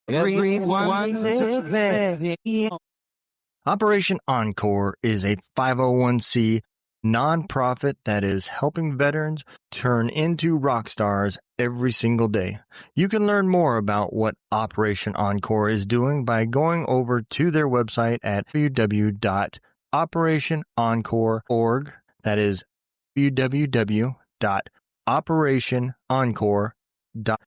Everyone's ready. Operation Encore is a 501c nonprofit that is helping veterans turn into rock stars every single day. You can learn more about what Operation Encore is doing by going over to their website at www.operationencore.org. That is www.operationencore.org.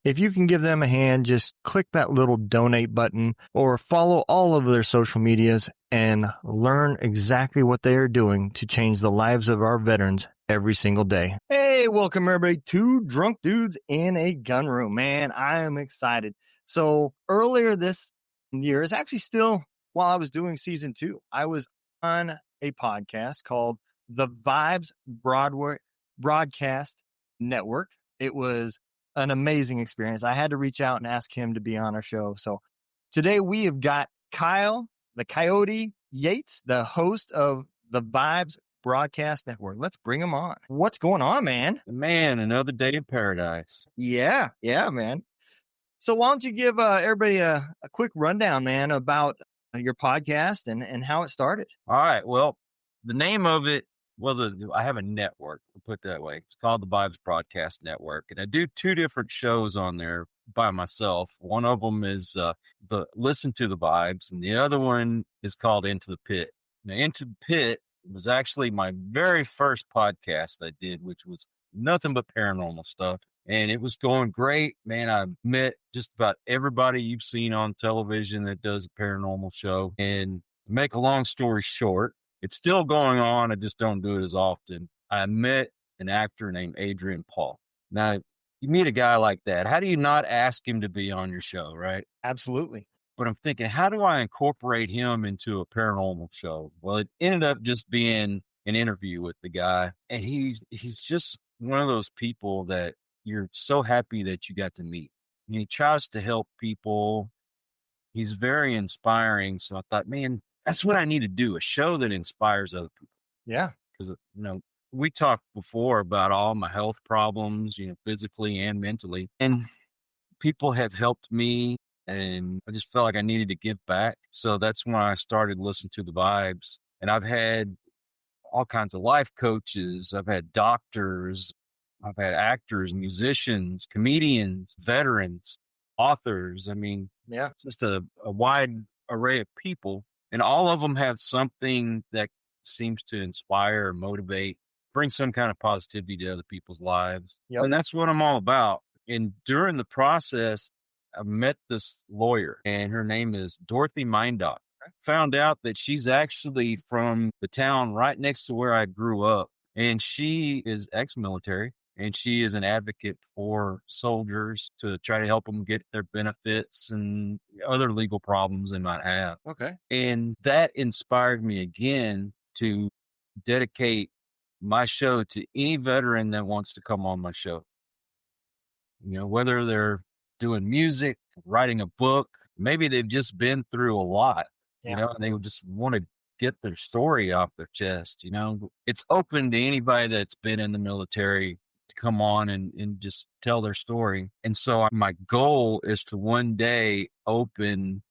If you can give them a hand, just click that little donate button or follow all of their social medias and learn exactly what they are doing to change the lives of our veterans every single day. Hey, welcome everybody to Drunk Dudes in a Gun Room. Man, I am excited. So earlier this year, it's actually still while I was doing season 2, I was on a podcast called The Vibes Broadway Broadcast Network. It was an amazing experience. I had to reach out and ask him to be on our show. So today we have got Kyle, the Coyote Yates, the host of the Vibes Broadcast Network. Let's bring him on. What's going on, man? Man, another day in paradise. Yeah, man. So why don't you give everybody a quick rundown, man, about your podcast and how it started? All right. Well, the name of it, I have a network, we'll put it that way. It's called the Vibes Broadcast Network. And I do 2 different shows on there by myself. One of them is the Listen to the Vibes, and the other one is called Into the Pit. Now, Into the Pit was actually my very first podcast I did, which was nothing but paranormal stuff. And it was going great, man. I met just about everybody you've seen on television that does a paranormal show. And to make a long story short, it's still going on. I just don't do it as often. I met an actor named Adrian Paul. Now, you meet a guy like that. How do you not ask him to be on your show, right? Absolutely. But I'm thinking, how do I incorporate him into a paranormal show? Well, it ended up just being an interview with the guy. And he's just one of those people that you're so happy that you got to meet. And he tries to help people. He's very inspiring. So I thought, man, that's what I need to do, a show that inspires other people. Yeah. Because, we talked before about all my health problems, physically and mentally. And people have helped me, and I just felt like I needed to give back. So that's when I started listening to the Vibes. And I've had all kinds of life coaches. I've had doctors. I've had actors, musicians, comedians, veterans, authors. I mean, Yeah. just a wide array of people. And all of them have something that seems to inspire or motivate, bring some kind of positivity to other people's lives. Yep. And that's what I'm all about. And during the process, I met this lawyer, and her name is Dorothy Mindock. I found out that she's actually from the town right next to where I grew up. And she is ex-military. And she is an advocate for soldiers to try to help them get their benefits and other legal problems they might have. Okay. And that inspired me again to dedicate my show to any veteran that wants to come on my show. Whether they're doing music, writing a book, maybe they've just been through a lot, and they just want to get their story off their chest. It's open to anybody that's been in the military to come on and just tell their story. And so my goal is to one day open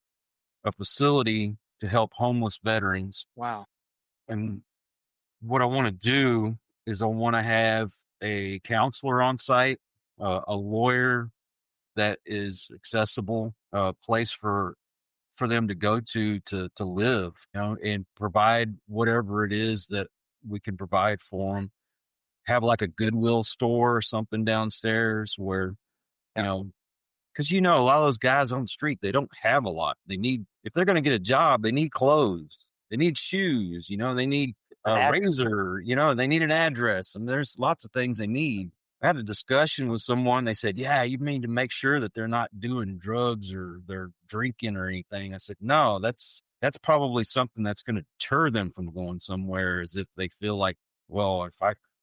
a facility to help homeless veterans. Wow. And what I want to do is I want to have a counselor on site, a lawyer that is accessible, a place for them to go to live, and provide whatever it is that we can provide for them. Have like a Goodwill store or something downstairs where, because a lot of those guys on the street, they don't have a lot. They need, if they're going to get a job, they need clothes, they need shoes, they need a razor, they need an address, and there's lots of things they need. I had a discussion with someone. They said, yeah, you mean to make sure that they're not doing drugs or they're drinking or anything. I said, no, that's probably something that's going to deter them from going somewhere, as if they feel like, well, if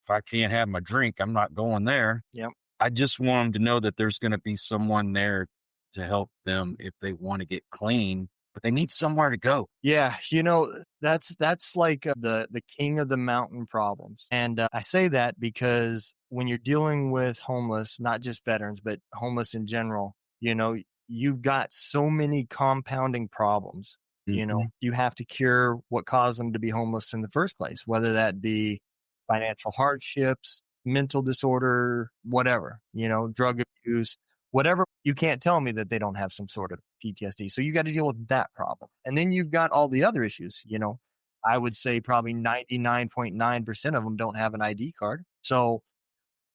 I can't have my drink, I'm not going there. Yep. I just want them to know that there's going to be someone there to help them if they want to get clean, but they need somewhere to go. Yeah, that's like the king of the mountain problems. And I say that because when you're dealing with homeless, not just veterans, but homeless in general, you've got so many compounding problems. Mhm. You have to cure what caused them to be homeless in the first place, whether that be financial hardships, mental disorder, whatever, drug abuse, whatever. You can't tell me that they don't have some sort of PTSD. So you got to deal with that problem. And then you've got all the other issues. I would say probably 99.9% of them don't have an ID card. So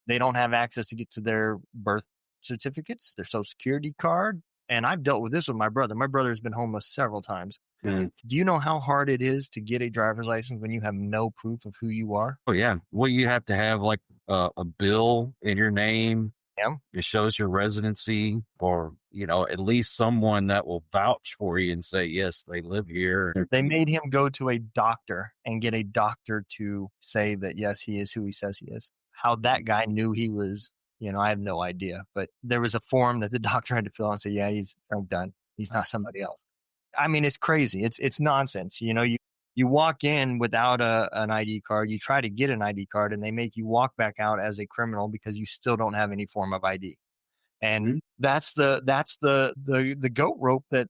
they don't have access to get to their birth certificates, their social security card. And I've dealt with this with my brother. My brother has been homeless several times. Mm. Do you know how hard it is to get a driver's license when you have no proof of who you are? Oh, yeah. Well, you have to have like a bill in your name. Yeah. It shows your residency, or, at least someone that will vouch for you and say, yes, they live here. They made him go to a doctor and get a doctor to say that, yes, he is who he says he is. How that guy knew he was, I have no idea. But there was a form that the doctor had to fill out and say, yeah, he's Frank Dunn. He's not somebody else. I mean, it's crazy. It's nonsense. You walk in without an ID card. You try to get an ID card, and they make you walk back out as a criminal because you still don't have any form of ID. And Mhm. that's the goat rope that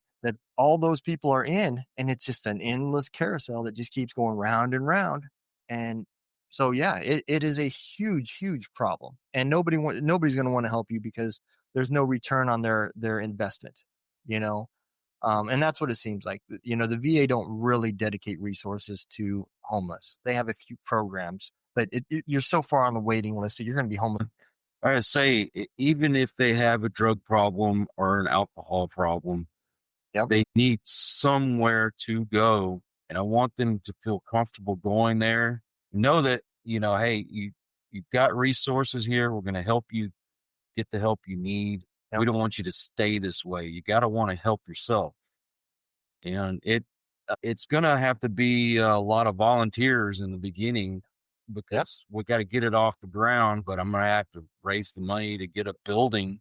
all those people are in, and it's just an endless carousel that just keeps going round and round. And so, yeah, it is a huge problem, and nobody's going to want to help you because there's no return on their investment. You know, and that's what it seems like. The VA don't really dedicate resources to homeless. They have a few programs, but you're so far on the waiting list that you're going to be homeless. I say, even if they have a drug problem or an alcohol problem, Yep. they need somewhere to go. And I want them to feel comfortable going there. Know that, hey, you've got resources here. We're going to help you get the help you need. Yep. We don't want you to stay this way. You got to want to help yourself. And it's going to have to be a lot of volunteers in the beginning, Yep. because we got to get it off the ground. But I'm going to have to raise the money to get a building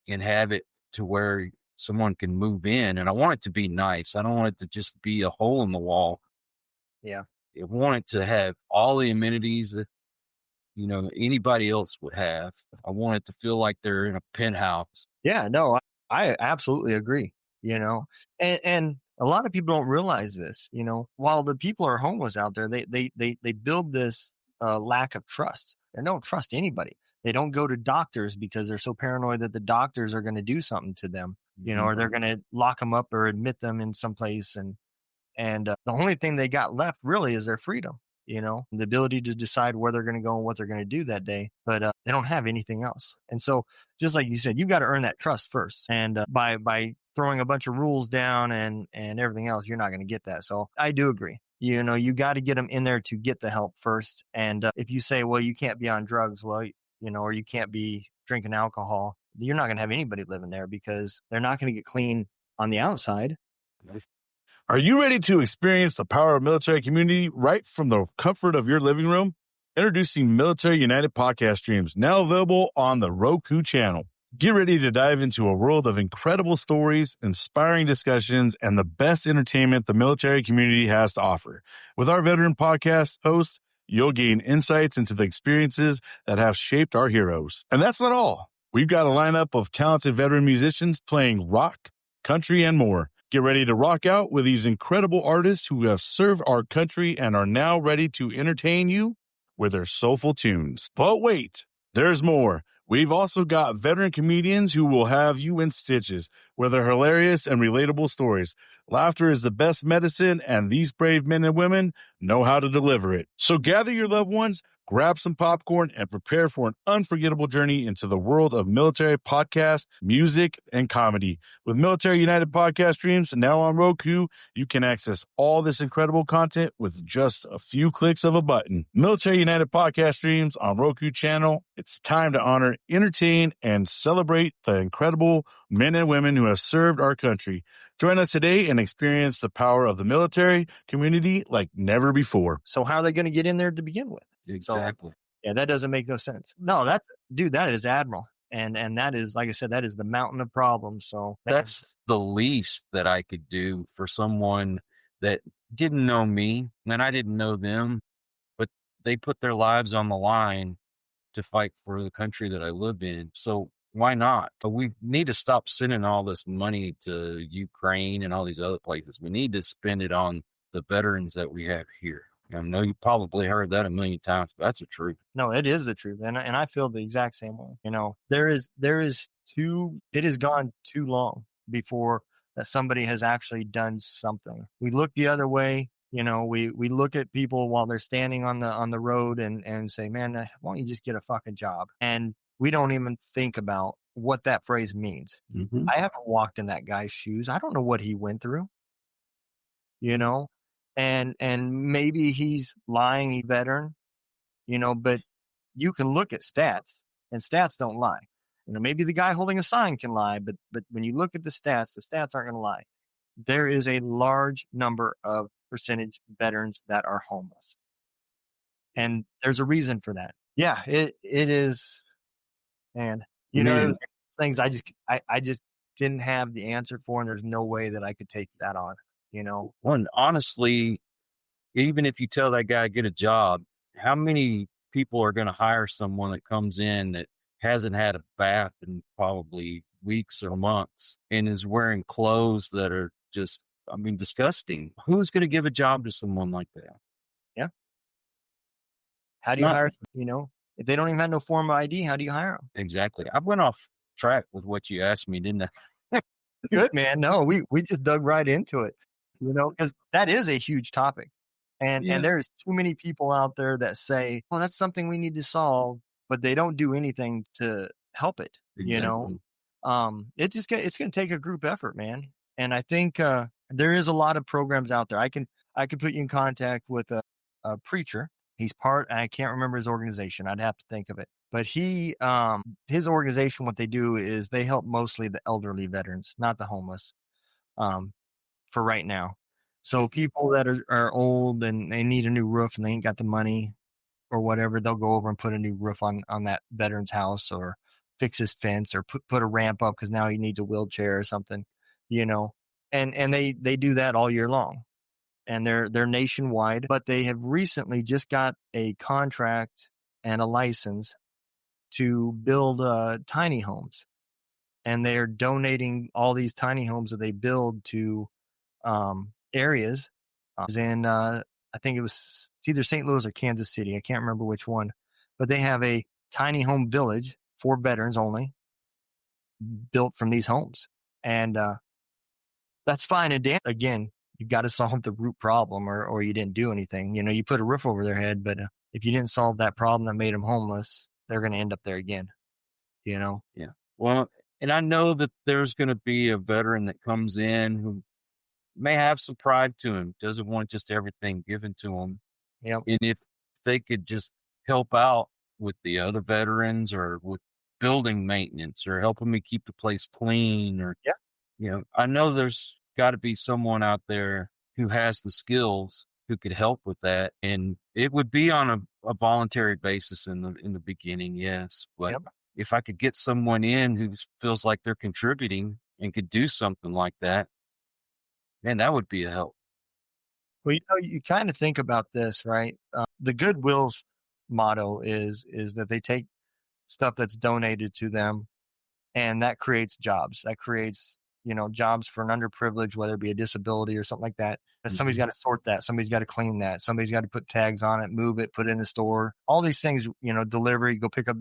and have it to where someone can move in. And I want it to be nice. I don't want it to just be a hole in the wall. Yeah. I want it to have all the amenities that, anybody else would have. I want it to feel like they're in a penthouse. Yeah, no, I absolutely agree, you know. And a lot of people don't realize this, while the people are homeless out there, they build this lack of trust. They don't trust anybody. They don't go to doctors because they're so paranoid that the doctors are going to do something to them, Mhm. or they're going to lock them up or admit them in some place. And the only thing they got left really is their freedom, the ability to decide where they're going to go and what they're going to do that day. But they don't have anything else. And so, just like you said, you got to earn that trust first. And by throwing a bunch of rules down and everything else, you're not going to get that. So I do agree. You got to get them in there to get the help first. And if you say, well, you can't be on drugs, well, or you can't be drinking alcohol, you're not going to have anybody living there because they're not going to get clean on the outside. Are you ready to experience the power of military community right from the comfort of your living room? Introducing Military United Podcast Streams, now available on the Roku channel. Get ready to dive into a world of incredible stories, inspiring discussions, and the best entertainment the military community has to offer. With our veteran podcast hosts, you'll gain insights into the experiences that have shaped our heroes. And that's not all. We've got a lineup of talented veteran musicians playing rock, country, and more. Get ready to rock out with these incredible artists who have served our country and are now ready to entertain you with their soulful tunes. But wait, there's more. We've also got veteran comedians who will have you in stitches with their hilarious and relatable stories. Laughter is the best medicine, and these brave men and women know how to deliver it. So gather your loved ones, grab some popcorn, and prepare for an unforgettable journey into the world of military podcasts, music, and comedy. With Military United Podcast Streams now on Roku, you can access all this incredible content with just a few clicks of a button. Military United Podcast Streams on Roku channel. It's time to honor, entertain, and celebrate the incredible men and women who have served our country. Join us today and experience the power of the military community like never before. So how are they going to get in there to begin with? Exactly. So, yeah, that doesn't make no sense. No, that is admiral. And that is, like I said, that is the mountain of problems. So That's the least that I could do for someone that didn't know me and I didn't know them, but they put their lives on the line to fight for the country that I live in. So Why not? But we need to stop sending all this money to Ukraine and all these other places. We need to spend it on the veterans that we have here. I know you probably heard that a million times, but that's the truth. No, it is the truth. And I feel the exact same way. It has gone too long before that somebody has actually done something. We look the other way. We look at people while they're standing on the road and say, man, why don't you just get a fucking job? And we don't even think about what that phrase means. Mm-hmm. I haven't walked in that guy's shoes. I don't know what he went through, and maybe he's lying, he's a veteran, but you can look at stats and stats don't lie. Maybe the guy holding a sign can lie, but when you look at the stats aren't going to lie. There is a large number of percentage veterans that are homeless. And there's a reason for that. Yeah, it is. And, things I just didn't have the answer for, and there's no way that I could take that on, One, honestly, even if you tell that guy get a job, how many people are going to hire someone that comes in that hasn't had a bath in probably weeks or months and is wearing clothes that are just, disgusting? Who's going to give a job to someone like that? Yeah. How do you hire, if they don't even have no form of ID, how do you hire them? Exactly. I went off track with what you asked me, didn't I? Good, man. No, we just dug right into it, because that is a huge topic. And there's too many people out there that say, "Oh, that's something we need to solve," but they don't do anything to help it. Exactly. It's going to take a group effort, man. And I think there is a lot of programs out there. I can put you in contact with a preacher. He's I can't remember his organization. I'd have to think of it. But his organization, what they do is they help mostly the elderly veterans, not the homeless, for right now. So people that are old and they need a new roof and they ain't got the money or whatever, they'll go over and put a new roof on that veteran's house, or fix his fence, or put a ramp up because now he needs a wheelchair or something, and they do that all year long. And they're nationwide, but they have recently just got a contract and a license to build tiny homes. And they're donating all these tiny homes that they build to areas in I think it's either St. Louis or Kansas City. I can't remember which one, but they have a tiny home village for veterans only, built from these homes. And that's fine. And again, you've got to solve the root problem, or you didn't do anything. You put a roof over their head, but if you didn't solve that problem that made them homeless, they're going to end up there again. Yeah. Well, and I know that there's going to be a veteran that comes in who may have some pride to him, doesn't want just everything given to him. Yep. And if they could just help out with the other veterans, or with building maintenance, or helping me keep the place clean, or, I know there's got to be someone out there who has the skills who could help with that. And it would be on a voluntary basis in the beginning. Yes. But if I could get someone in who feels like they're contributing and could do something like that, man, that would be a help. Well, you kind of think about this, right? The Goodwill's motto is that they take stuff that's donated to them, and that creates jobs. That creates, jobs for an underprivileged, whether it be a disability or something like that. But somebody's got to sort that. Somebody's got to clean that. Somebody's got to put tags on it, move it, put it in the store. All these things, delivery, go pick up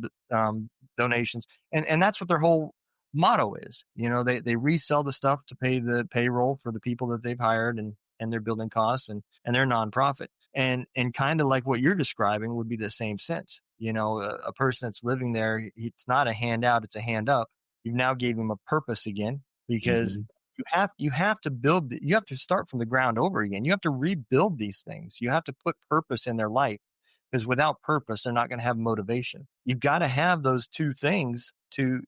donations, and that's what their whole motto is. They resell the stuff to pay the payroll for the people that they've hired, and their building costs, and their nonprofit. And kind of like what you're describing would be the same sense. A person that's living there, it's not a handout, it's a hand up. You've now gave him a purpose again, because you have to build, you have to start from the ground over again. You have to rebuild these things. You have to put purpose in their life, because without purpose, they're not going to have motivation. You've got to have those two things to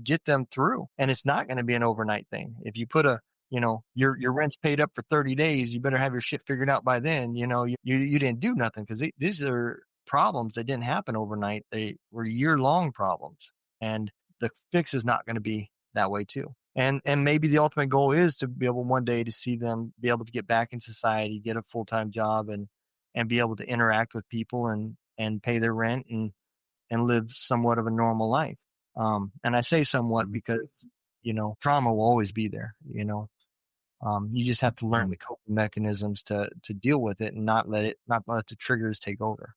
get them through. And it's not going to be an overnight thing. If you put your rent's paid up for 30 days, you better have your shit figured out by then. You didn't do nothing, because these are problems that didn't happen overnight. They were year-long problems, and the fix is not going to be that way too. And maybe the ultimate goal is to be able one day to see them be able to get back in society, get a full-time job, and be able to interact with people, and pay their rent, and live somewhat of a normal life. And I say somewhat because, trauma will always be there, you just have to learn the coping mechanisms to deal with it and not let the triggers take over.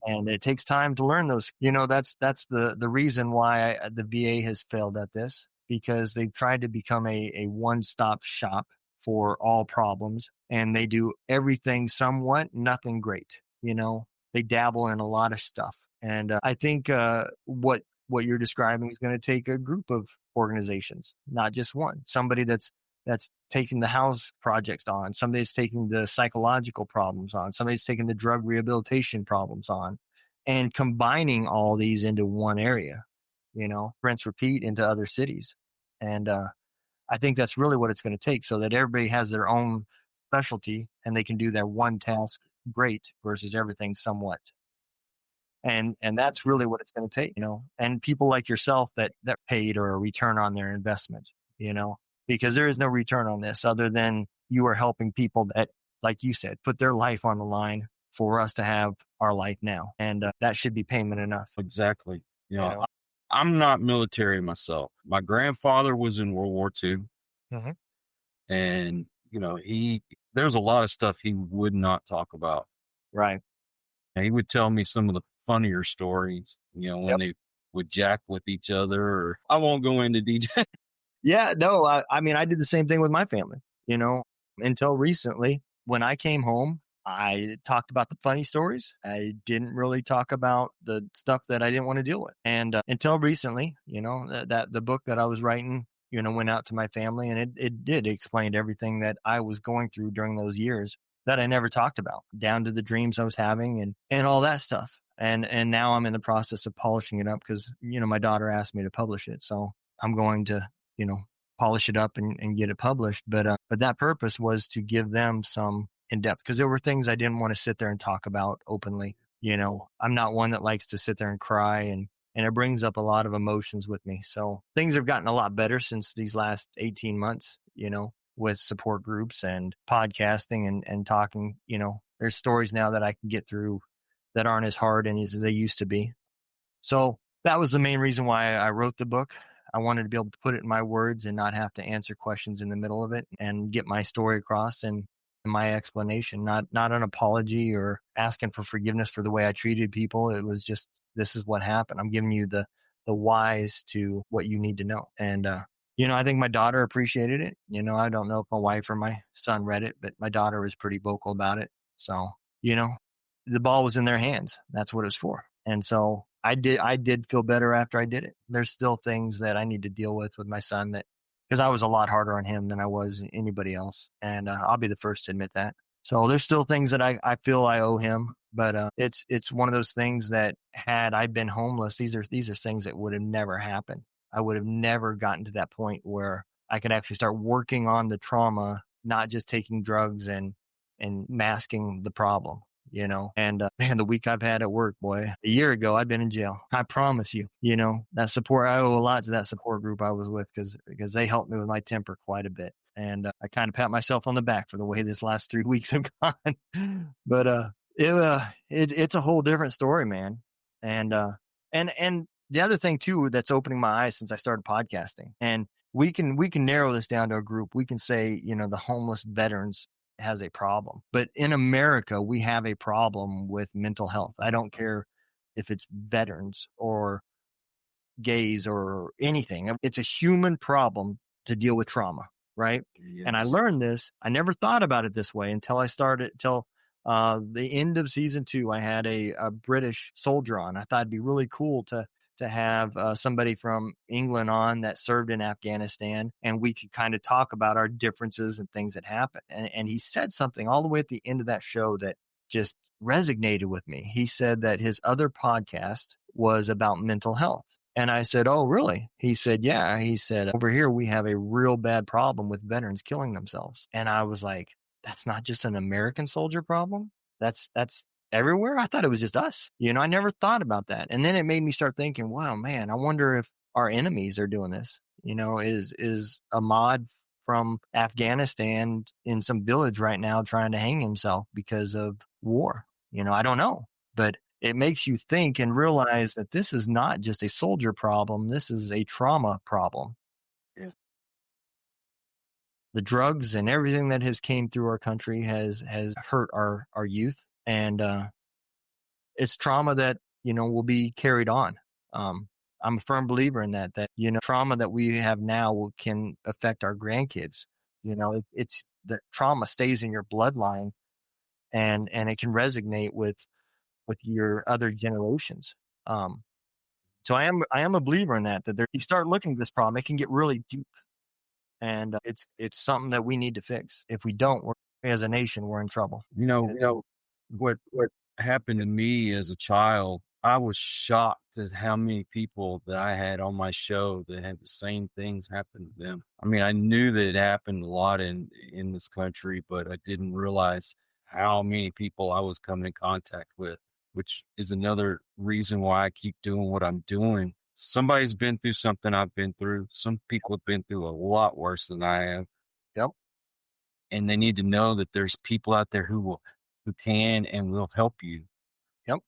And it takes time to learn those. That's the reason why the VA has failed at this, because they've tried to become a one-stop shop for all problems, and they do everything somewhat, nothing great. They dabble in a lot of stuff, and I think what you're describing is going to take a group of organizations, not just one. Somebody that's taking the house projects on, somebody's taking the psychological problems on, somebody's taking the drug rehabilitation problems on, and combining all these into one area, rinse, repeat into other cities. And I think that's really what it's going to take, so that everybody has their own specialty and they can do their one task great versus everything somewhat. And that's really what it's going to take, and people like yourself that paid or a return on their investment, because there is no return on this other than you are helping people that, like you said, put their life on the line for us to have our life now. And that should be payment enough. Exactly. I'm not military myself. My grandfather was in World War II. Mm-hmm. And, there's a lot of stuff he would not talk about. Right. And he would tell me some of the funnier stories, when they would jack with each other, or I won't go into detail. Yeah, no, I mean, I did the same thing with my family, until recently. When I came home, I talked about the funny stories. I didn't really talk about the stuff that I didn't want to deal with. And until recently, that the book that I was writing, went out to my family, and it did explain everything that I was going through during those years that I never talked about, down to the dreams I was having and all that stuff. And now I'm in the process of polishing it up because, my daughter asked me to publish it. So I'm going to, polish it up and get it published. But that purpose was to give them some in depth, because there were things I didn't want to sit there and talk about openly. I'm not one that likes to sit there and cry, and it brings up a lot of emotions with me. So things have gotten a lot better since these last 18 months, with support groups and podcasting and talking. There's stories now that I can get through that aren't as hard and as they used to be. So that was the main reason why I wrote the book. I wanted to be able to put it in my words and not have to answer questions in the middle of it, and get my story across and my explanation, not an apology or asking for forgiveness for the way I treated people. It was just, this is what happened. I'm giving you the whys to what you need to know. And, I think my daughter appreciated it. I don't know if my wife or my son read it, but my daughter was pretty vocal about it. So, the ball was in their hands. That's what it was for. And so I did feel better after I did it. There's still things that I need to deal with my son, because I was a lot harder on him than I was anybody else. And I'll be the first to admit that. So there's still things that I feel I owe him, but it's one of those things that, had I been homeless, these are things that would have never happened. I would have never gotten to that point where I could actually start working on the trauma, not just taking drugs and masking the problem. And man, the week I've had at work, boy, a year ago, I'd been in jail. I promise you, that support, I owe a lot to that support group I was with, because they helped me with my temper quite a bit. And I kind of pat myself on the back for the way this last 3 weeks have gone. But it's a whole different story, man. And the other thing too, that's opening my eyes since I started podcasting, and we can narrow this down to a group. We can say, the homeless veterans has a problem. But in America, we have a problem with mental health. I don't care if it's veterans or gays or anything. It's a human problem to deal with trauma, right? Yes. And I learned this. I never thought about it this way until the end of season 2. I had a British soldier on. I thought it'd be really cool to have somebody from England on that served in Afghanistan, and we could kind of talk about our differences and things that happened. And he said something all the way at the end of that show that just resonated with me. He said that his other podcast was about mental health. And I said, "Oh, really?" He said, "Yeah." He said, "Over here, we have a real bad problem with veterans killing themselves." And I was like, that's not just an American soldier problem. That's everywhere. I thought it was just us. I never thought about that. And then it made me start thinking, wow, man, I wonder if our enemies are doing this. Is Ahmad from Afghanistan in some village right now trying to hang himself because of war? I don't know. But it makes you think and realize that this is not just a soldier problem. This is a trauma problem. Yeah. The drugs and everything that has came through our country has hurt our youth. And it's trauma that, will be carried on. I'm a firm believer in that, trauma that we have now can affect our grandkids. It's the trauma stays in your bloodline, and it can resonate with your other generations. So I am a believer in that you start looking at this problem, it can get really deep, and it's something that we need to fix. If we don't, as a nation, we're in trouble. What happened to me as a child, I was shocked at how many people that I had on my show that had the same things happen to them. I mean, I knew that it happened a lot in this country, but I didn't realize how many people I was coming in contact with, which is another reason why I keep doing what I'm doing. Somebody's been through something I've been through. Some people have been through a lot worse than I have. Yep. And they need to know that there's people out there who can and will help you. Yep.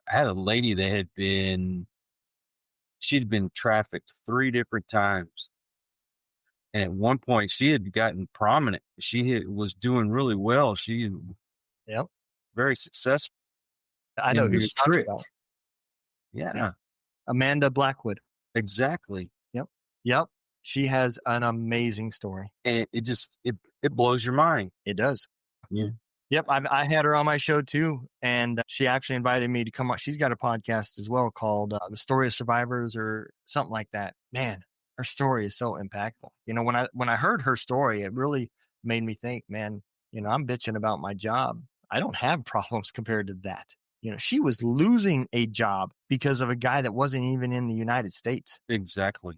I had a lady that she'd been trafficked 3 different times. And at one point she had gotten prominent. She was doing really well. She very successful. I know who you're talking about. Yeah. Amanda Blackwood. Exactly. Yep. She has an amazing story. And it blows your mind. It does. Yeah. Yep. I had her on my show too. And she actually invited me to come on. She's got a podcast as well called The Story of Survivors or something like that. Man, her story is so impactful. When I heard her story, it really made me think, man, I'm bitching about my job. I don't have problems compared to that. She was losing a job because of a guy that wasn't even in the United States. Exactly.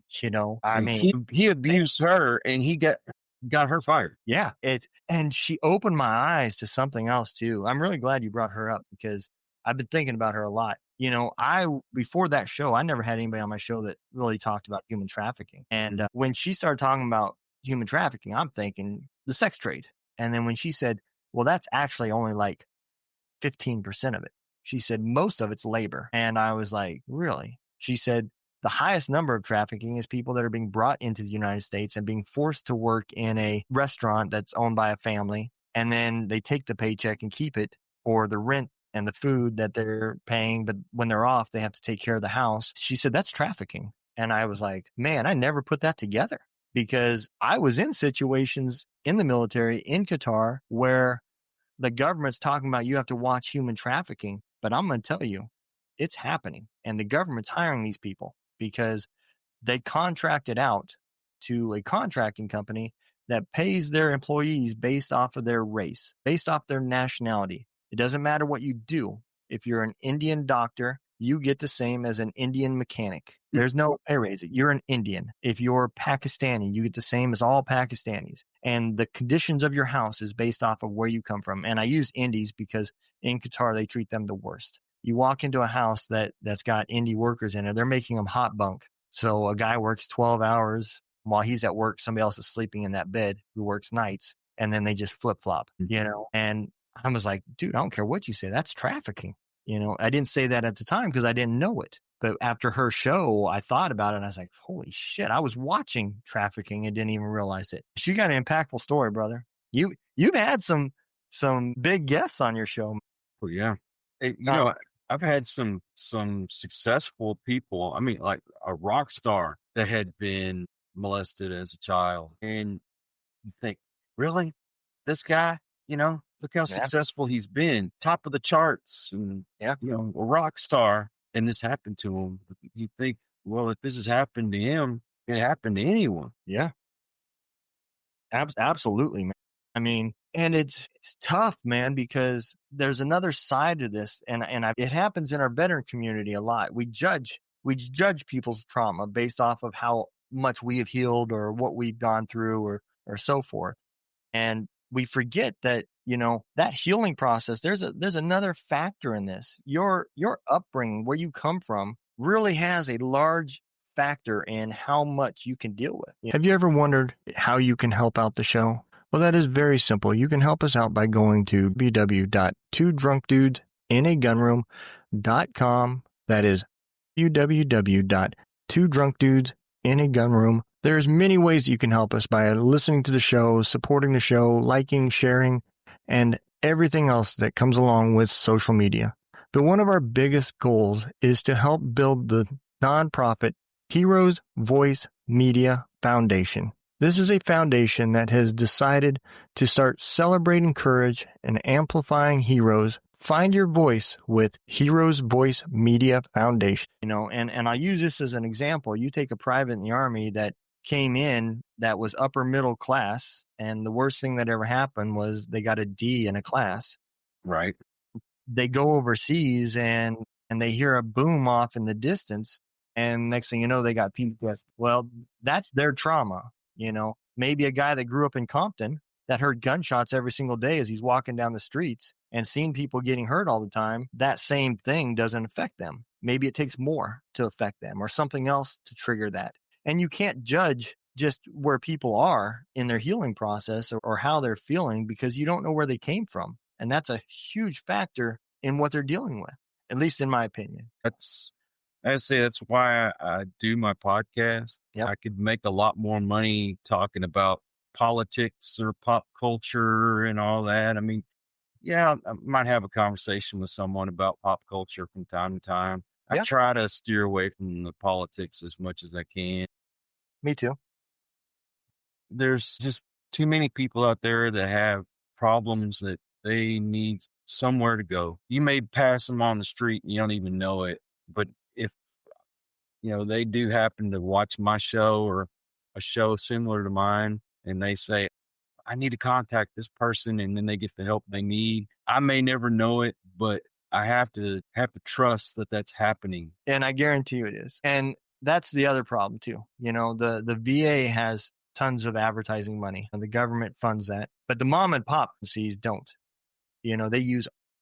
I mean, he abused her and he got her fired. Yeah. And she opened my eyes to something else too. I'm really glad you brought her up because I've been thinking about her a lot. Before that show, I never had anybody on my show that really talked about human trafficking. And when she started talking about human trafficking, I'm thinking the sex trade. And then when she said, well, that's actually only like 15% of it. She said, most of it's labor. And I was like, really? She said, the highest number of trafficking is people that are being brought into the United States and being forced to work in a restaurant that's owned by a family. And then they take the paycheck and keep it for the rent and the food that they're paying. But when they're off, they have to take care of the house. She said, that's trafficking. And I was like, man, I never put that together because I was in situations in the military in Qatar where the government's talking about you have to watch human trafficking. But I'm going to tell you, it's happening. And the government's hiring these people because they contracted out to a contracting company that pays their employees based off of their race, based off their nationality. It doesn't matter what you do. If you're an Indian doctor, you get the same as an Indian mechanic. There's no pay raise. You're an Indian. If you're Pakistani, you get the same as all Pakistanis. And the conditions of your house is based off of where you come from. And I use Indies because in Qatar, they treat them the worst. You walk into a house that's got Indie workers in it. They're making them hot bunk. So a guy works 12 hours while he's at work. Somebody else is sleeping in that bed who works nights. And then they just flip flop, and I was like, dude, I don't care what you say. That's trafficking. I didn't say that at the time because I didn't know it. But after her show, I thought about it and I was like, holy shit, I was watching trafficking and didn't even realize it. She got an impactful story, brother. You've had some big guests on your show. Well, yeah. I've had some successful people. I mean, like a rock star that had been molested as a child. And you think, really? This guy, look how successful he's been, top of the charts, and a rock star, and this happened to him. You think, well, if this has happened to him, it happened to anyone. Yeah, absolutely, man. I mean, and it's tough, man, because there's another side to this, and it happens in our veteran community a lot. We judge people's trauma based off of how much we have healed or what we've gone through or so forth, and we forget that that healing process. There's another factor in this. Your upbringing, where you come from, really has a large factor in how much you can deal with. Have you ever wondered how you can help out the show? Well, that is very simple. You can help us out by going to www.twodrunkdudesinagagunroom.com www.twodrunkdudes.com. That is www.twodrunkdudesinAgunroom. There's many ways you can help us by listening to the show, supporting the show, liking, sharing, and everything else that comes along with social media. But one of our biggest goals is to help build the nonprofit Heroes Voice Media Foundation. This is a foundation that has decided to start celebrating courage and amplifying heroes. Find your voice with Heroes Voice Media Foundation. And I'll use this as an example. You take a private in the Army that came in that was upper middle class, and the worst thing that ever happened was they got a D in a class. Right. They go overseas and they hear a boom off in the distance, and next thing you know, they got PTSD. Well, that's their trauma. Maybe a guy that grew up in Compton that heard gunshots every single day as he's walking down the streets and seeing people getting hurt all the time, that same thing doesn't affect them. Maybe it takes more to affect them or something else to trigger that. And you can't judge just where people are in their healing process or how they're feeling, because you don't know where they came from. And that's a huge factor in what they're dealing with, at least in my opinion. That's why I do my podcast. Yep. I could make a lot more money talking about politics or pop culture and all that. I mean, yeah, I might have a conversation with someone about pop culture from time to time. I try to steer away from the politics as much as I can. Me too. There's just too many people out there that have problems that they need somewhere to go. You may pass them on the street and you don't even know it, but if they do happen to watch my show or a show similar to mine, and they say, I need to contact this person, and then they get the help they need. I may never know it, but I have to trust that that's happening. And I guarantee you it is. And that's the other problem too. The VA has tons of advertising money, and the government funds that, but the mom and pop agencies don't. They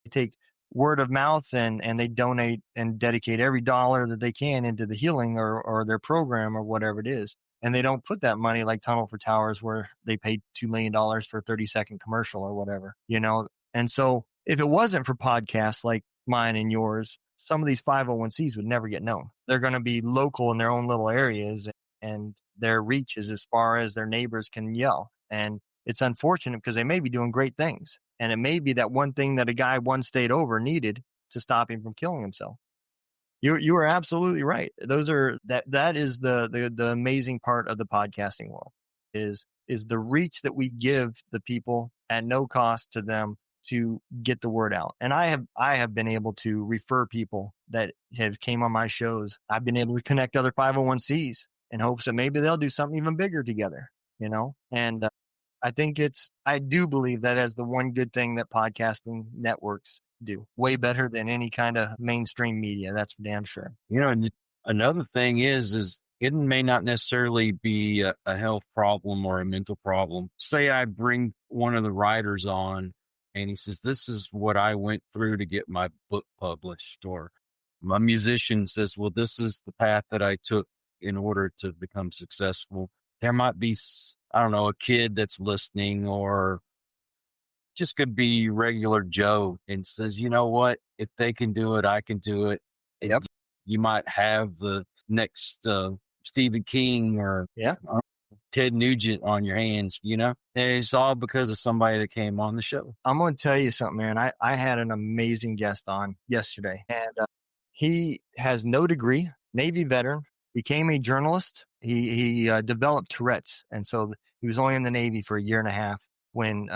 take word of mouth and they donate and dedicate every dollar that they can into the healing or their program or whatever it is. And they don't put that money like Tunnel for Towers, where they paid $2 million for a 30-second commercial or whatever, And so if it wasn't for podcasts like mine and yours, some of these 501cs would never get known. They're going to be local in their own little areas, and their reach is as far as their neighbors can yell. And it's unfortunate because they may be doing great things. And it may be that one thing that a guy one state over needed to stop him from killing himself. You are absolutely right. That is the amazing part of the podcasting world is the reach that we give the people at no cost to them to get the word out. And I have been able to refer people that have came on my shows. I've been able to connect other 501cs in hopes that maybe they'll do something even bigger together, and I do believe that as the one good thing that podcasting networks do, way better than any kind of mainstream media. That's for damn sure. And another thing is it may not necessarily be a health problem or a mental problem. Say I bring one of the writers on and he says, this is what I went through to get my book published. Or my musician says, well, this is the path that I took in order to become successful. There might be, I don't know, a kid that's listening, or just could be regular Joe, and says, you know what, if they can do it, I can do it. Yep. You might have the next Stephen King or Ted Nugent on your hands, And it's all because of somebody that came on the show. I'm going to tell you something, man. I had an amazing guest on yesterday, and he has no degree, Navy veteran, became a journalist. He developed Tourette's, and so he was only in the Navy for a year and a half when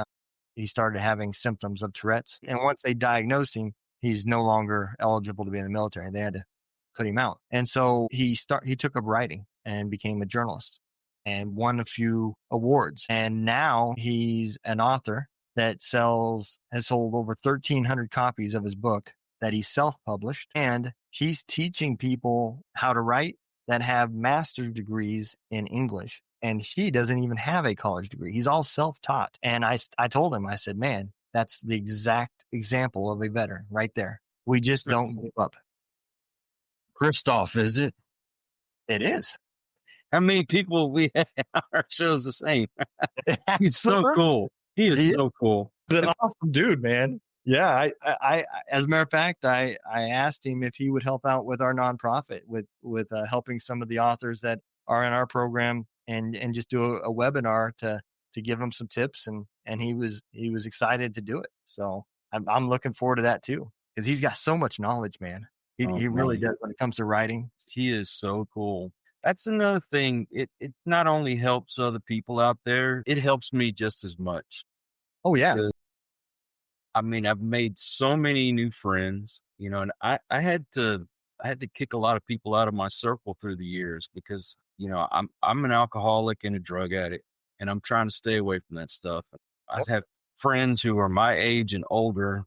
he started having symptoms of Tourette's. And once they diagnosed him, he's no longer eligible to be in the military. They had to put him out. And so he took up writing and became a journalist and won a few awards. And now he's an author that has sold over 1,300 copies of his book that he self-published. And he's teaching people how to write that have master's degrees in English. And he doesn't even have a college degree. He's all self-taught. And I told him, I said, man, that's the exact example of a veteran right there. We just don't give up. Christoph, is it? It is. How many people we have on our show's the same? He's so cool. He is so cool. He's an awesome dude, man. Yeah, I as a matter of fact, I asked him if he would help out with our nonprofit with helping some of the authors that are in our program and just do a webinar to give him some tips and he was excited to do it. So I'm looking forward to that too because he's got so much knowledge, man. Oh, He really man. does when it comes to writing. He is so cool. That's another thing. It not only helps other people out there, it helps me just as much. Oh yeah, Because, I mean, I've made so many new friends, and I had to kick a lot of people out of my circle through the years because, I'm an alcoholic and a drug addict, and I'm trying to stay away from that stuff. I yep, have friends who are my age and older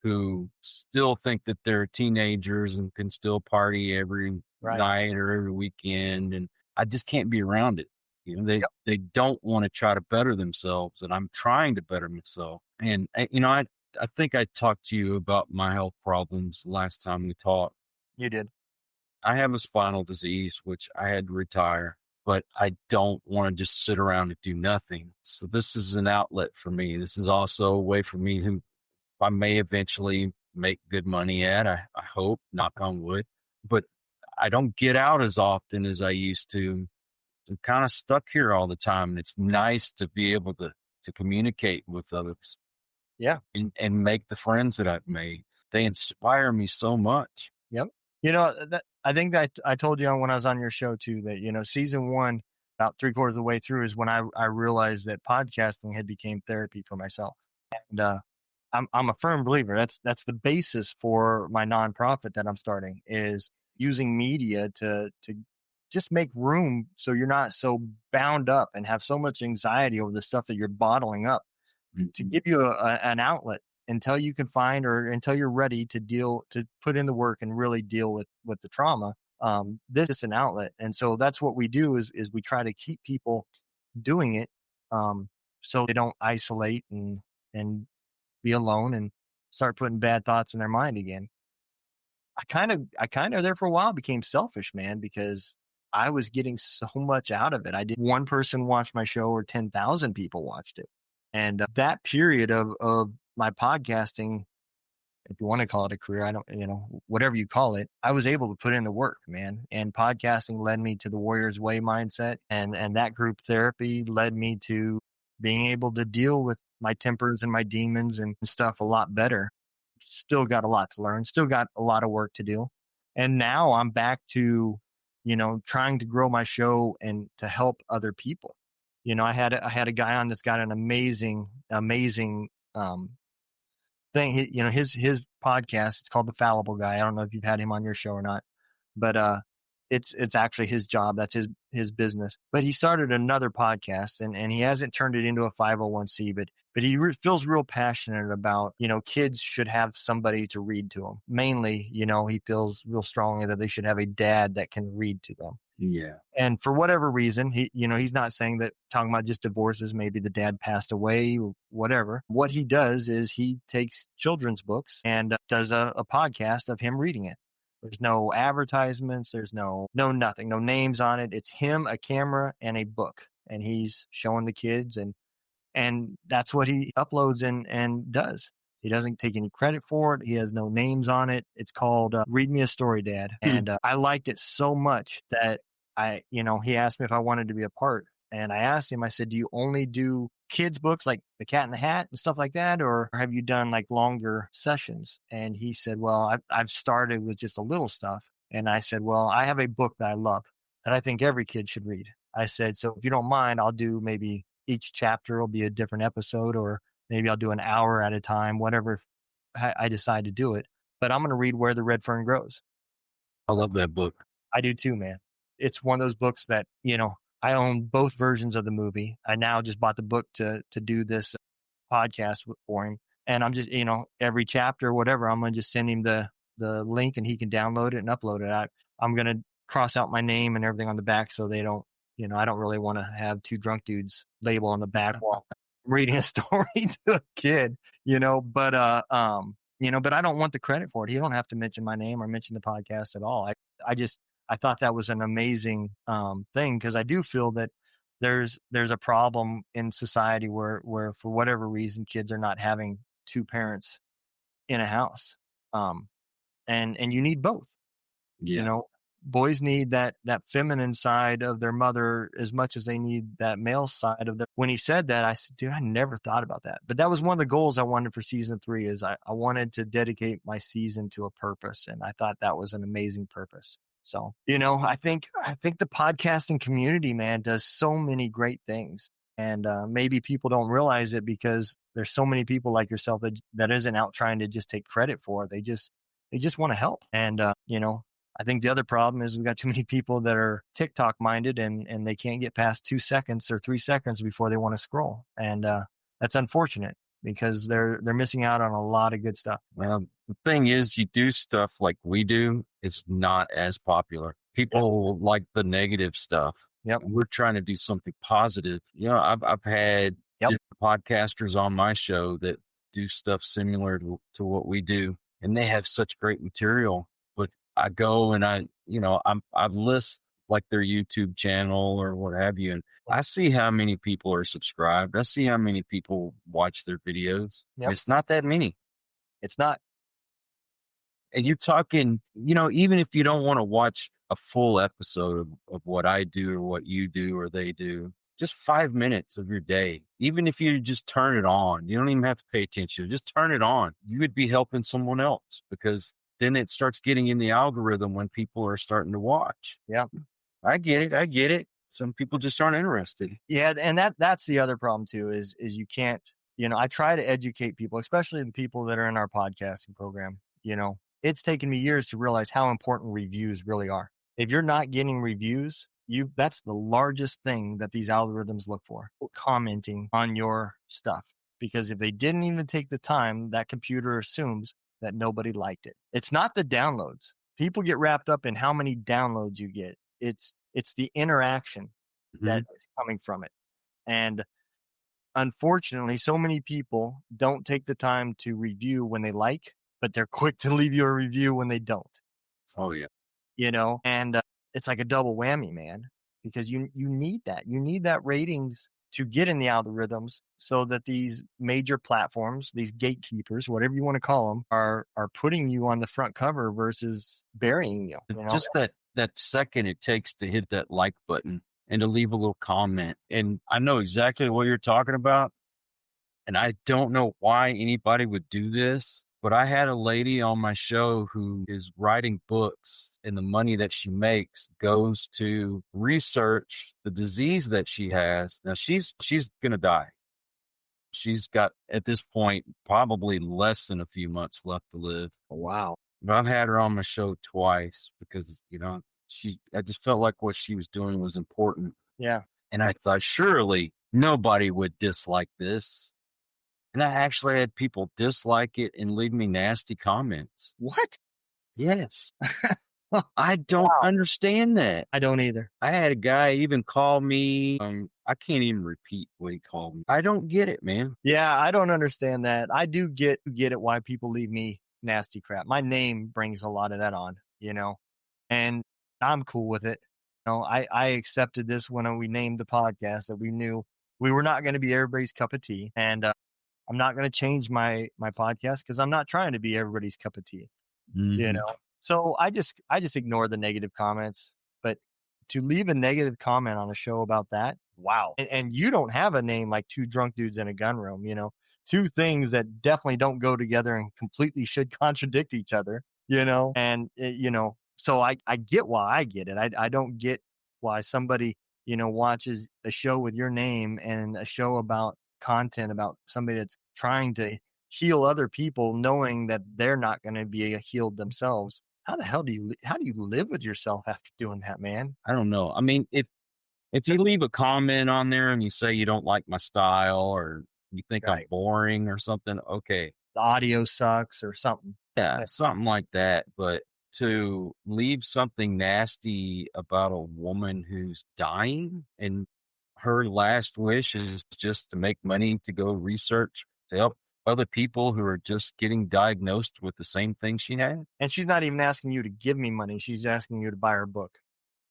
who still think that they're teenagers and can still party every right. night or every weekend. And I just can't be around it. Yep, They don't want to try to better themselves. And I'm trying to better myself. And, I think I talked to you about my health problems last time we talked. you did. I have a spinal disease, which I had to retire, but I don't want to just sit around and do nothing. So this is an outlet for me. This is also a way for me to I may eventually make good money at. I hope, knock on wood, but I don't get out as often as I used to. I'm kind of stuck here all the time. And it's nice to be able to communicate with others Yeah. and make the friends that I've made. They inspire me so much. Yep. That I think that I told you when I was on your show too that season one about 3/4 of the way through is when I realized that podcasting had became therapy for myself, and I'm a firm believer that's the basis for my nonprofit that I'm starting is using media to just make room so you're not so bound up and have so much anxiety over the stuff that you're bottling up to Mhm. give you an outlet until you can find or until you're ready to put in the work and really deal with the trauma. This is an outlet, and so that's what we do is we try to keep people doing it, um, so they don't isolate and be alone and start putting bad thoughts in their mind again. I kind of there for a while became selfish, man, because I was getting so much out of it. I did one person watch my show or 10,000 people watched it. And that period of my podcasting, if you want to call it a career, I don't, whatever you call it, I was able to put in the work, man. And podcasting led me to the Warriors Way mindset. And that group therapy led me to being able to deal with my tempers and my demons and stuff a lot better. Still got a lot to learn, still got a lot of work to do. And now I'm back to, trying to grow my show and to help other people. I had a guy on that's got an amazing thing. His podcast. It's called The Fallible Guy. I don't know if you've had him on your show or not, but it's actually his job. That's his business. But he started another podcast, and he hasn't turned it into a 501c. But he feels real passionate about kids should have somebody to read to them. Mainly, he feels real strongly that they should have a dad that can read to them. Yeah. And for whatever reason, he's not saying that talking about just divorces, maybe the dad passed away, whatever. What he does is he takes children's books and does a podcast of him reading it. There's no advertisements. There's no nothing, no names on it. It's him, a camera, and a book. And he's showing the kids and that's what he uploads and does. He doesn't take any credit for it. He has no names on it. It's called Read Me a Story, Dad. And I liked it so much that he asked me if I wanted to be a part. And I asked him, I said, do you only do kids books like The Cat in the Hat and stuff like that? Or have you done like longer sessions? And he said, well, I've started with just a little stuff. And I said, well, I have a book that I love that I think every kid should read. I said, so if you don't mind, I'll do maybe each chapter will be a different episode, or maybe I'll do an hour at a time, whatever I decide to do it. But I'm going to read Where the Red Fern Grows. I love that book. I do too, man. It's one of those books that, I own both versions of the movie. I now just bought the book to do this podcast for him. And I'm just, every chapter, whatever, I'm going to just send him the link and he can download it and upload it. I'm going to cross out my name and everything on the back so they don't, I don't really want to have two drunk dudes label on the back while reading a story to a kid, but I don't want the credit for it. He don't have to mention my name or mention the podcast at all. I thought that was an amazing thing because I do feel that there's a problem in society where for whatever reason kids are not having two parents in a house. And you need both. Yeah. You know, boys need that feminine side of their mother as much as they need that male side of their. When he said that, I said, dude, I never thought about that. But that was one of the goals I wanted for season 3 is I wanted to dedicate my season to a purpose. And I thought that was an amazing purpose. So, I think the podcasting community, man, does so many great things. And maybe people don't realize it because there's so many people like yourself that isn't out trying to just take credit for it. They just want to help. And, I think the other problem is we've got too many people that are TikTok minded and they can't get past 2 seconds or 3 seconds before they want to scroll. And that's unfortunate because they're missing out on a lot of good stuff. Well, the thing is, you do stuff like we do, it's not as popular. People like the negative stuff. Yep. We're trying to do something positive. I've had different podcasters on my show that do stuff similar to what we do, and they have such great material. But I go and I list like their YouTube channel or what have you, and I see how many people are subscribed. I see how many people watch their videos. Yep. It's not that many. It's not. And you're talking, even if you don't want to watch a full episode of what I do or what you do or they do, just 5 minutes of your day, even if you just turn it on, you don't even have to pay attention, just turn it on. You would be helping someone else because then it starts getting in the algorithm when people are starting to watch. Yeah. I get it. Some people just aren't interested. Yeah. And that's the other problem too, is you can't, I try to educate people, especially the people that are in our podcasting program. It's taken me years to realize how important reviews really are. If you're not getting reviews, that's the largest thing that these algorithms look for, commenting on your stuff. Because if they didn't even take the time, that computer assumes that nobody liked it. It's not the downloads. People get wrapped up in how many downloads you get. It's the interaction that is coming from it. And unfortunately, so many people don't take the time to review when they like, but they're quick to leave you a review when they don't. Oh, yeah. And it's like a double whammy, man, because you need that. You need that ratings to get in the algorithms so that these major platforms, these gatekeepers, whatever you want to call them, are putting you on the front cover versus burying you. Just that second it takes to hit that like button and to leave a little comment. And I know exactly what you're talking about. And I don't know why anybody would do this, but I had a lady on my show who is writing books, and the money that she makes goes to research the disease that she has. Now she's going to die. She's got, at this point, probably less than a few months left to live. Wow. But I've had her on my show twice because, I just felt like what she was doing was important. Yeah. And I thought, surely nobody would dislike this. And I actually had people dislike it and leave me nasty comments. What? Yes. I don't understand that. I don't either. I had a guy even call me. I can't even repeat what he called me. I don't get it, man. Yeah, I don't understand that. I do get it why people leave me nasty crap. My name brings a lot of that on, and I'm cool with it. I accepted this when we named the podcast, that we knew we were not going to be everybody's cup of tea. And I'm not going to change my podcast because I'm not trying to be everybody's cup of tea, So I just ignore the negative comments. But to leave a negative comment on a show about that, wow. And you don't have a name like Two Drunk Dudes in a Gun Room, two things that definitely don't go together and completely should contradict each other, and, so I get why I get it. I don't get why somebody, watches a show with your name and a show about content about somebody that's trying to heal other people, knowing that they're not going to be healed themselves. How the hell do you live with yourself after doing that, man? I don't know. I mean, if you leave a comment on there and you say you don't like my style or you think I'm boring or something, okay. The audio sucks or something. Yeah, something like that. But to leave something nasty about a woman who's dying and her last wish is just to make money to go research to help other people who are just getting diagnosed with the same thing she had. And she's not even asking you to give me money. She's asking you to buy her book.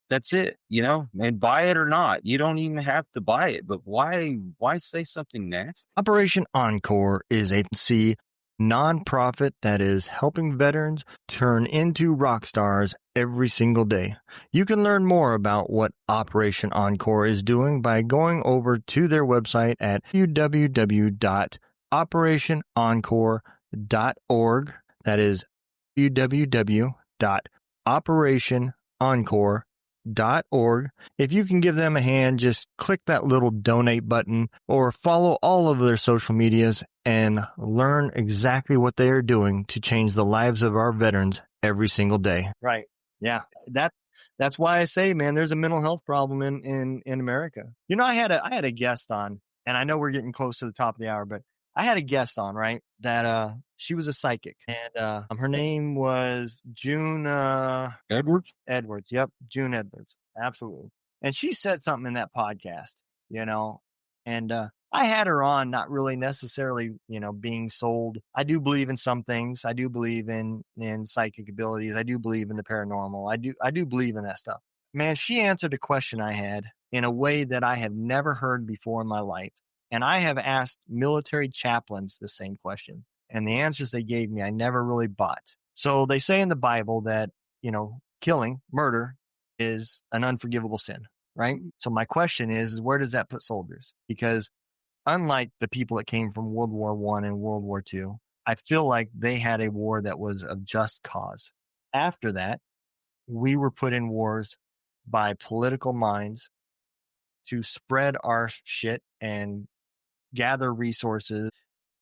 That's it, and buy it or not. You don't even have to buy it, but why say something nasty? Operation Encore is agency nonprofit that is helping veterans turn into rock stars every single day. You can learn more about what Operation Encore is doing by going over to their website at www.operationencore.org. That is www.operationencore.org. If you can give them a hand, just click that little donate button or follow all of their social medias and learn exactly what they are doing to change the lives of our veterans every single day. Right. Yeah. That's why I say, man, there's a mental health problem in America. You know, I had a guest on, and I know we're getting close to the top of the hour, but I had a guest on, right? That she was a psychic, and her name was June Edwards? Edwards. Yep, June Edwards. Absolutely. And she said something in that podcast, you know, and I had her on, not really necessarily, being sold. I do believe in some things. I do believe in psychic abilities. I do believe in the paranormal. I do believe in that stuff. Man, she answered a question I had in a way that I have never heard before in my life. And I have asked military chaplains the same question. And the answers they gave me, I never really bought. So they say in the Bible that, killing, murder is an unforgivable sin, right? So my question is where does that put soldiers? Because unlike the people that came from World War I and World War II, I feel like they had a war that was of just cause. After that, we were put in wars by political minds to spread our shit and gather resources.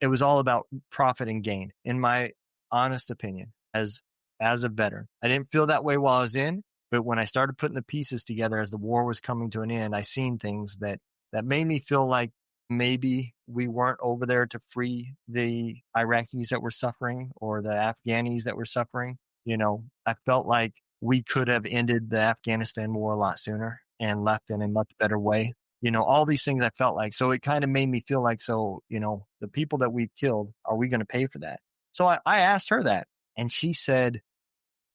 It was all about profit and gain, in my honest opinion, as a veteran. I didn't feel that way while I was in, but when I started putting the pieces together as the war was coming to an end, I seen things that made me feel like maybe we weren't over there to free the Iraqis that were suffering or the Afghanis that were suffering. I felt like we could have ended the Afghanistan war a lot sooner and left in a much better way. All these things I felt like. So it kind of made me feel like, the people that we've killed, are we going to pay for that? So I asked her that, and she said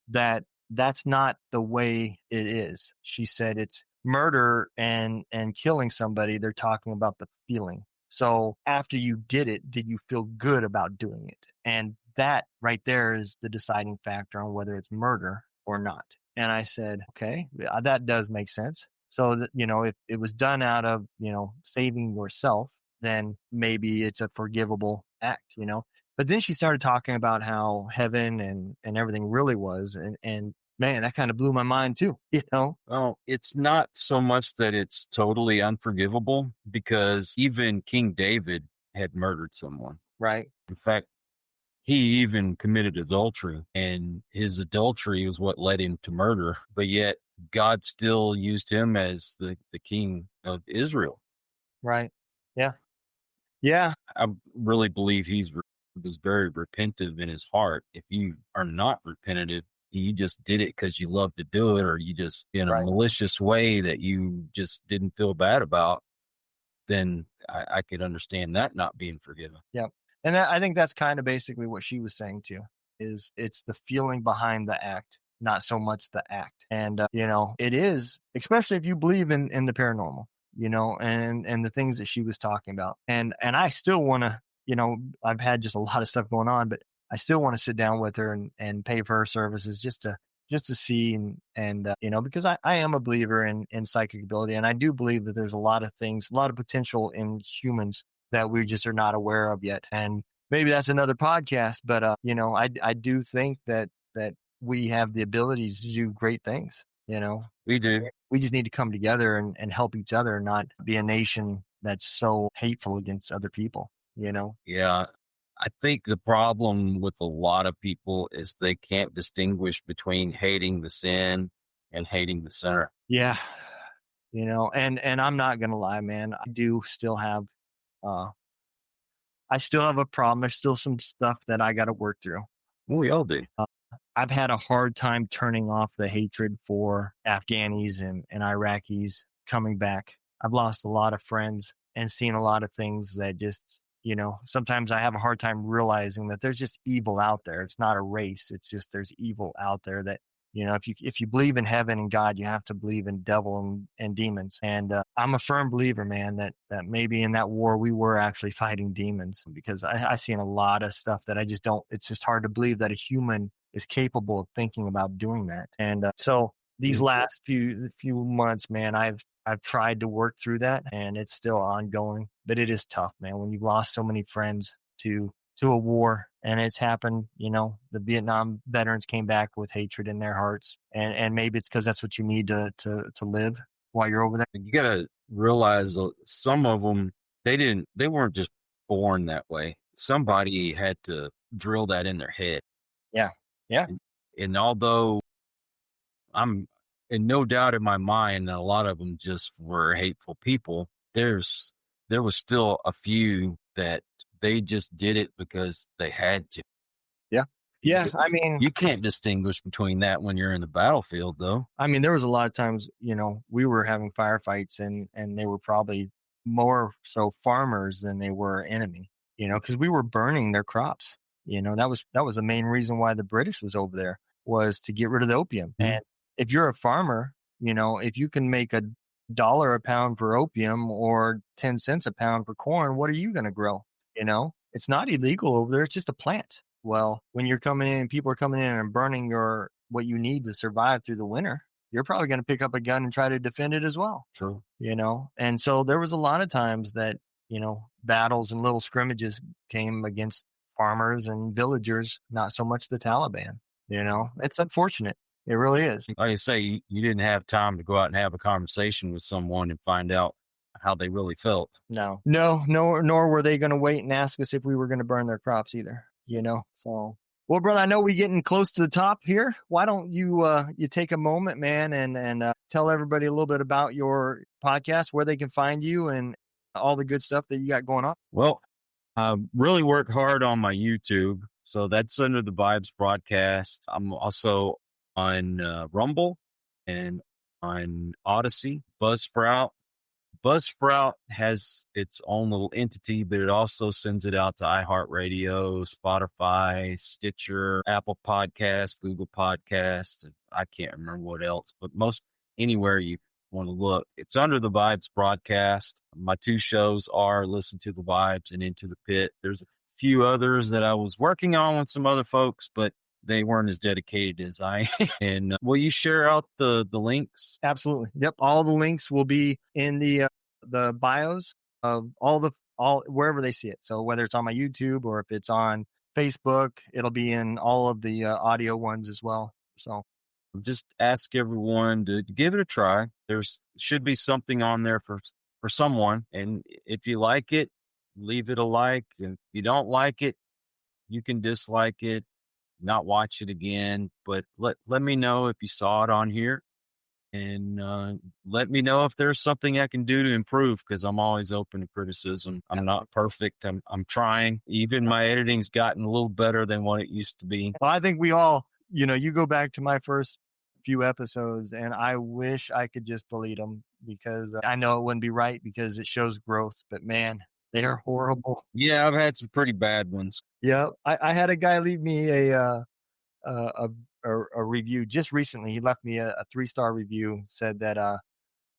that that's not the way it is. She said it's murder and killing somebody. They're talking about the feeling. So after you did it, did you feel good about doing it? And that right there is the deciding factor on whether it's murder or not. And I said, okay, that does make sense. So that, if it was done out of, saving yourself, then maybe it's a forgivable act, But then she started talking about how heaven and everything really was. And man, that kind of blew my mind too, Well, it's not so much that it's totally unforgivable because even King David had murdered someone. Right. In fact, he even committed adultery, and his adultery was what led him to murder. But yet God still used him as the king of Israel. Right. Yeah. Yeah. I really believe was very repentive in his heart. If you are not repentant, you just did it because you love to do it, or you just in a malicious way that you just didn't feel bad about, then I could understand that not being forgiven. Yeah. And I think that's kind of basically what she was saying too, is it's the feeling behind the act, not so much the act. And, it is, especially if you believe in the paranormal, and the things that she was talking about. And I still want to, I've had just a lot of stuff going on, but I still want to sit down with her and pay for her services just to see and because I am a believer in psychic ability, and I do believe that there's a lot of things, a lot of potential in humans that we just are not aware of yet. And maybe that's another podcast, but I do think that we have the abilities to do great things. We do. We just need to come together and help each other, not be a nation that's so hateful against other people. Yeah. I think the problem with a lot of people is they can't distinguish between hating the sin and hating the sinner. Yeah. And I'm not going to lie, man. I do still have, I still have a problem. There's still some stuff that I got to work through. We all do. I've had a hard time turning off the hatred for Afghanis and Iraqis coming back. I've lost a lot of friends and seen a lot of things that just, sometimes I have a hard time realizing that there's just evil out there. It's not a race. It's just there's evil out there that if you believe in heaven and God, you have to believe in devil and demons. And I'm a firm believer, man, that maybe in that war we were actually fighting demons, because I seen a lot of stuff that I just don't. It's just hard to believe that a human is capable of thinking about doing that. And so these last few months, man, I've tried to work through that, and it's still ongoing. But it is tough, man, when you've lost so many friends to a war. And it's happened, the Vietnam veterans came back with hatred in their hearts. And maybe it's because that's what you need to live while you're over there. You got to realize some of them, they weren't just born that way. Somebody had to drill that in their head. Yeah. Yeah. And although I'm in no doubt in my mind that a lot of them just were hateful people, there was still a few that they just did it because they had to. Yeah. Yeah. I mean, you can't distinguish between that when you're in the battlefield, though. I mean, there was a lot of times, we were having firefights and they were probably more so farmers than they were enemy, because we were burning their crops. That was the main reason why the British was over there, was to get rid of the opium. Mm-hmm. And if you're a farmer, if you can make $1 a pound for opium or 10 cents a pound for corn, what are you going to grow? It's not illegal over there. It's just a plant. Well, when you're coming in, people are coming in and burning what you need to survive through the winter, you're probably going to pick up a gun and try to defend it as well. True. And so there was a lot of times that, battles and little scrimmages came against farmers and villagers, not so much the Taliban. It's unfortunate. It really is. Like I say, you didn't have time to go out and have a conversation with someone and find out how they really felt. No, nor were they going to wait and ask us if we were going to burn their crops either. So, well, brother, I know we're getting close to the top here. Why don't you take a moment, man, and tell everybody a little bit about your podcast, where they can find you, and all the good stuff that you got going on? Well, I really work hard on my YouTube, so that's under the Vibes Broadcast. I'm also on Rumble and on Odyssey, Buzzsprout. Buzzsprout has its own little entity, but it also sends it out to iHeartRadio, Spotify, Stitcher, Apple Podcasts, Google Podcasts. I can't remember what else, but most anywhere you want to look. It's under the Vibes Broadcast. My two shows are Listen to the Vibes and Into the Pit. There's a few others that I was working on with some other folks, but they weren't as dedicated as I am. And will you share out the links? Absolutely. Yep. All the links will be in the bios of all wherever they see it. So whether it's on my YouTube or if it's on Facebook, it'll be in all of the audio ones as well. So just ask everyone to give it a try. There's should be something on there for someone. And if you like it, leave it a like. And if you don't like it, you can dislike it, not watch it again, but let me know if you saw it on here, and let me know if there's something I can do to improve, because I'm always open to criticism. I'm not perfect. I'm trying. Even my editing's gotten a little better than what it used to be. Well, I think we all, you go back to my first few episodes and I wish I could just delete them, because I know it wouldn't be right, because it shows growth, but man, they're horrible. Yeah, I've had some pretty bad ones. Yeah, I had a guy leave me a review just recently. He left me a 3-star review. Said that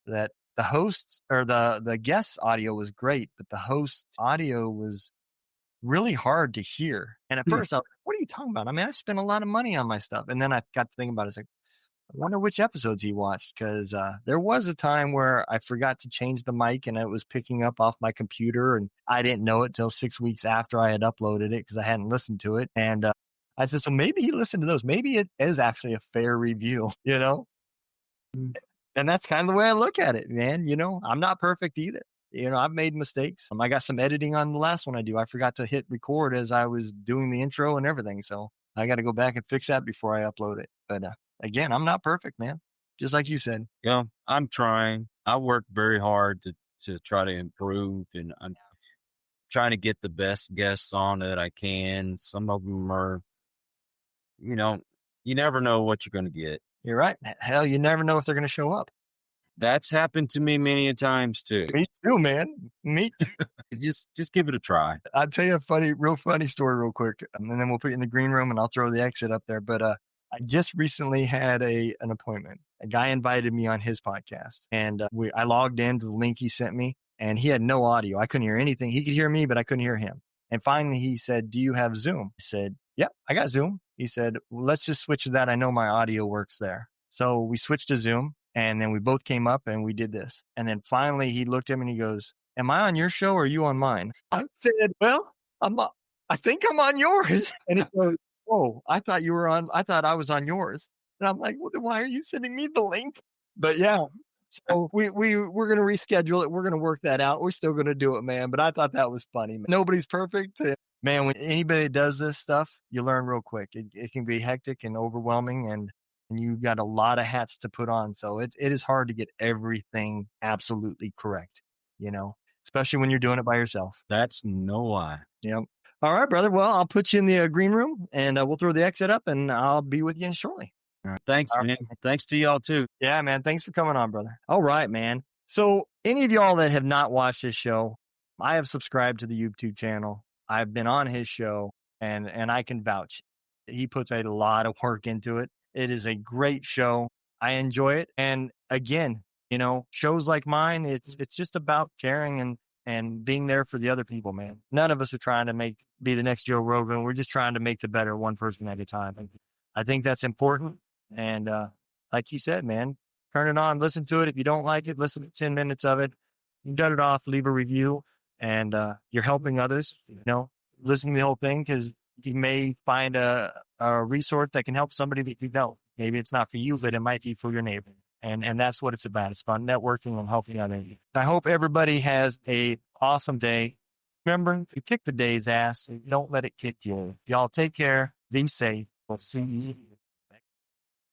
that the host or the guest audio was great, but the host audio was really hard to hear. And at first, I was like, "What are you talking about? I mean, I spent a lot of money on my stuff." And then I got to think about it. It's like, I wonder which episodes he watched, because there was a time where I forgot to change the mic and it was picking up off my computer, and I didn't know it till 6 weeks after I had uploaded it because I hadn't listened to it. And I said, so maybe he listened to those. Maybe it is actually a fair review, And that's kind of the way I look at it, man. I'm not perfect either. I've made mistakes. I got some editing on the last one I do. I forgot to hit record as I was doing the intro and everything. So I got to go back and fix that before I upload it. But again, I'm not perfect, man. Just like you said. Yeah, I'm trying. I work very hard to try to improve, and I'm trying to get the best guests on that I can. Some of them are, you never know what you're going to get. You're right. Hell, you never know if they're going to show up. That's happened to me many a times too. Me too, man. Me too. Just give it a try. I'll tell you a real funny story real quick, and then we'll put you in the green room and I'll throw the exit up there. But I just recently had an appointment. A guy invited me on his podcast, and I logged into the link he sent me, and he had no audio. I couldn't hear anything. He could hear me, but I couldn't hear him. And finally, he said, "Do you have Zoom?" I said, "Yep, I got Zoom." He said, well, "Let's just switch to that. I know my audio works there." So we switched to Zoom, and then we both came up and we did this. And then finally, he looked at me and he goes, "Am I on your show or are you on mine?" I said, "Well, I think I'm on yours." And he goes, "Oh, I thought I was on yours." And I'm like, "Well, then why are you sending me the link?" But yeah, so we're going to reschedule it. We're going to work that out. We're still going to do it, man. But I thought that was funny. Nobody's perfect. Man, when anybody does this stuff, you learn real quick. It can be hectic and overwhelming, and you've got a lot of hats to put on. So it is hard to get everything absolutely correct, especially when you're doing it by yourself. That's no lie. Yep. All right, brother. Well, I'll put you in the green room, and we'll throw the exit up, and I'll be with you shortly. All right. Thanks, man. Thanks to y'all, too. Yeah, man. Thanks for coming on, brother. All right, man. So any of y'all that have not watched his show, I have subscribed to the YouTube channel. I've been on his show, and I can vouch. He puts a lot of work into it. It is a great show. I enjoy it. And again, shows like mine, it's just about caring and being there for the other people, man. None of us are trying to be the next Joe Rogan. We're just trying to make the better one person at a time. And I think that's important. And like he said, man, turn it on, listen to it. If you don't like it, listen to 10 minutes of it. You cut it off, leave a review, and you're helping others, listening to the whole thing, because you may find a resource that can help somebody that you know. Maybe it's not for you, but it might be for your neighbor. And that's what it's about. It's about networking and helping others. I hope everybody has a awesome day. Remember, you kick the day's ass. Don't let it kick you. Y'all take care. Be safe. We'll see you.